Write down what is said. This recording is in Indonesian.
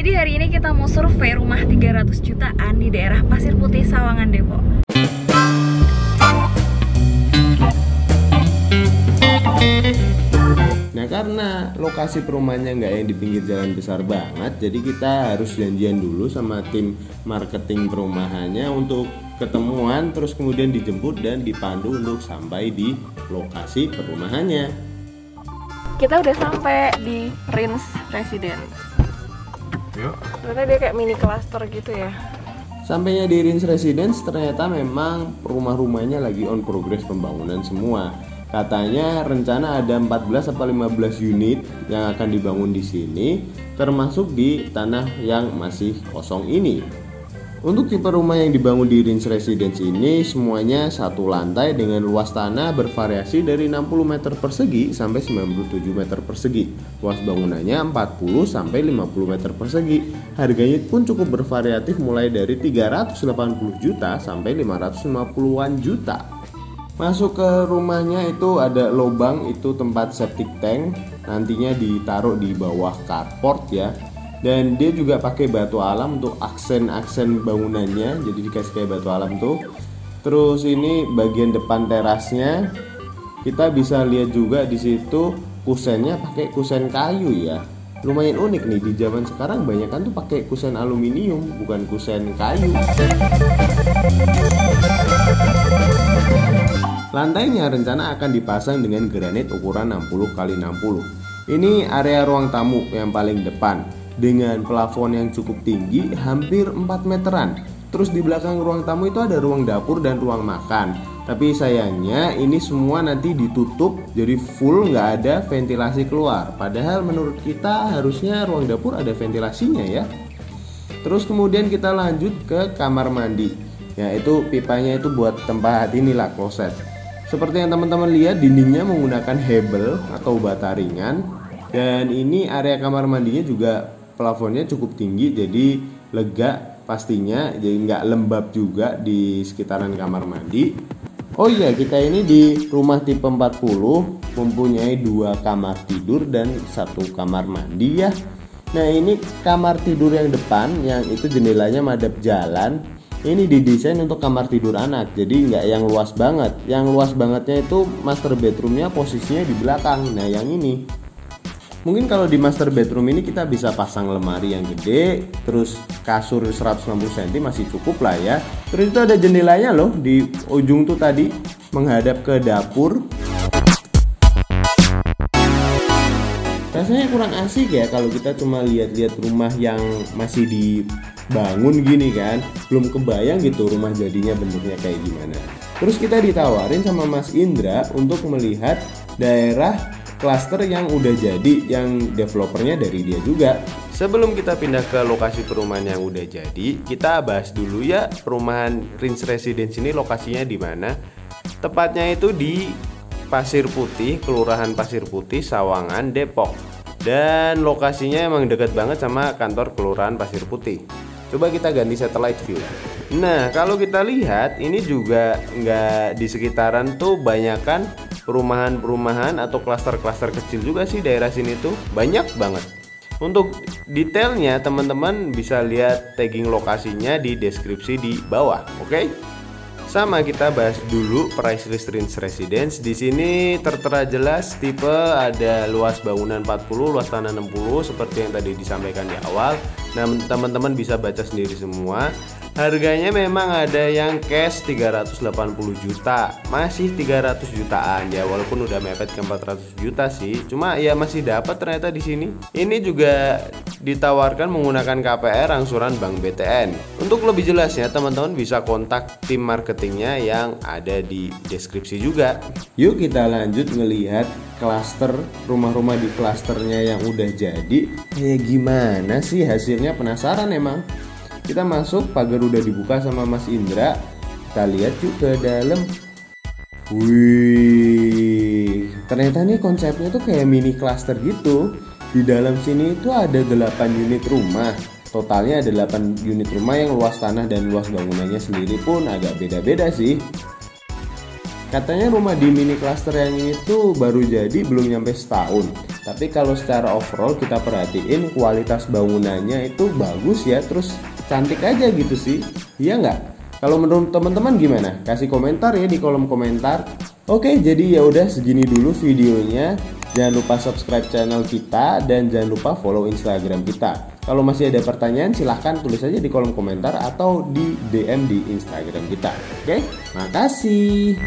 Jadi hari ini kita mau survei rumah 300 jutaan di daerah Pasir Putih, Sawangan, Depok. Nah, karena lokasi perumahannya nggak yang di pinggir jalan besar banget, jadi kita harus janjian dulu sama tim marketing perumahannya untuk ketemuan, terus kemudian dijemput dan dipandu untuk sampai di lokasi perumahannya. Kita udah sampai di Rins Residence. Yuk. Ternyata dia kayak mini cluster gitu ya. Sampainya di Rins Residence, ternyata memang rumah-rumahnya lagi on progress pembangunan semua. Katanya rencana ada 14 atau 15 unit yang akan dibangun di sini, termasuk di tanah yang masih kosong ini. Untuk tipe rumah yang dibangun di Rins Residence ini semuanya satu lantai dengan luas tanah bervariasi dari 60 meter persegi sampai 97 meter persegi. Luas bangunannya 40 sampai 50 meter persegi. Harganya pun cukup bervariatif mulai dari 380 juta sampai 550-an juta. Masuk ke rumahnya itu ada lubang, itu tempat septic tank, nantinya ditaruh di bawah carport ya. Dan dia juga pakai batu alam untuk aksen-aksen bangunannya, jadi dikasih kayak batu alam tuh. Terus ini bagian depan terasnya, kita bisa lihat juga di situ kusennya pakai kusen kayu ya. Lumayan unik nih, di zaman sekarang banyak kan tuh pakai kusen aluminium, bukan kusen kayu. Lantainya rencana akan dipasang dengan granit ukuran 60 x 60. Ini area ruang tamu yang paling depan dengan plafon yang cukup tinggi, hampir 4 meteran. Terus di belakang ruang tamu itu ada ruang dapur dan ruang makan. Tapi sayangnya ini semua nanti ditutup, jadi full nggak ada ventilasi keluar. Padahal menurut kita harusnya ruang dapur ada ventilasinya ya. Terus kemudian kita lanjut ke kamar mandi. Ya, itu pipanya itu buat tempat inilah kloset. Seperti yang teman-teman lihat, dindingnya menggunakan hebel atau bata ringan. Dan ini area kamar mandinya juga plafonnya cukup tinggi, jadi lega pastinya, jadi nggak lembab juga di sekitaran kamar mandi. Oh iya, kita ini di rumah tipe 40 mempunyai 2 kamar tidur dan 1 kamar mandi ya. Nah, ini kamar tidur yang depan yang itu jendelanya madep jalan. Ini didesain untuk kamar tidur anak, jadi nggak yang luas banget. Yang luas bangetnya itu master bedroomnya posisinya di belakang. Nah, yang ini mungkin kalau di master bedroom ini kita bisa pasang lemari yang gede, terus kasur 160 cm masih cukup lah ya. Terus itu ada jendelanya loh di ujung tuh tadi menghadap ke dapur. Rasanya kurang asik ya kalau kita cuma lihat-lihat rumah yang masih dibangun gini kan. Belum kebayang gitu rumah jadinya bentuknya kayak gimana. Terus kita ditawarin sama Mas Indra untuk melihat daerah klaster yang udah jadi, yang developernya dari dia juga. Sebelum kita pindah ke lokasi perumahan yang udah jadi, kita bahas dulu ya perumahan Rins Residence ini lokasinya di mana. Tepatnya itu di Pasir Putih, Kelurahan Pasir Putih, Sawangan, Depok. Dan lokasinya emang deket banget sama kantor Kelurahan Pasir Putih. Coba kita ganti satellite view. Nah, kalau kita lihat ini juga nggak di sekitaran tuh banyakan perumahan-perumahan atau klaster-klaster kecil juga sih daerah sini tuh banyak banget. Untuk detailnya teman-teman bisa lihat tagging lokasinya di deskripsi di bawah, oke? Sama kita bahas dulu price list Rins Residence. Di sini tertera jelas tipe ada luas bangunan 40, luas tanah 60 seperti yang tadi disampaikan di awal. Nah, teman-teman bisa baca sendiri semua. Harganya memang ada yang cash 380 juta, masih 300 jutaan ya, walaupun udah mepet ke 400 juta sih. Cuma ya masih dapat ternyata di sini. Ini juga ditawarkan menggunakan KPR angsuran Bank BTN. Untuk lebih jelasnya teman-teman bisa kontak tim marketingnya yang ada di deskripsi juga. Yuk kita lanjut ngelihat klaster rumah-rumah di klasternya yang udah jadi. Kayak gimana sih hasilnya, penasaran emang. Kita masuk, pagar udah dibuka sama Mas Indra. Kita lihat yuk ke dalam. Wih, ternyata nih konsepnya tuh kayak mini cluster gitu. Di dalam sini itu ada 8 unit rumah. Totalnya ada 8 unit rumah yang luas tanah dan luas bangunannya sendiri pun agak beda-beda sih. Katanya rumah di mini cluster yang ini tuh baru jadi belum nyampe setahun. Tapi kalau secara overall kita perhatiin kualitas bangunannya itu bagus ya, terus cantik aja gitu sih. Iya nggak? Kalau menurut teman-teman gimana? Kasih komentar ya di kolom komentar. Oke, jadi ya udah segini dulu videonya. Jangan lupa subscribe channel kita dan jangan lupa follow Instagram kita. Kalau masih ada pertanyaan silahkan tulis aja di kolom komentar atau di DM di Instagram kita. Oke, makasih.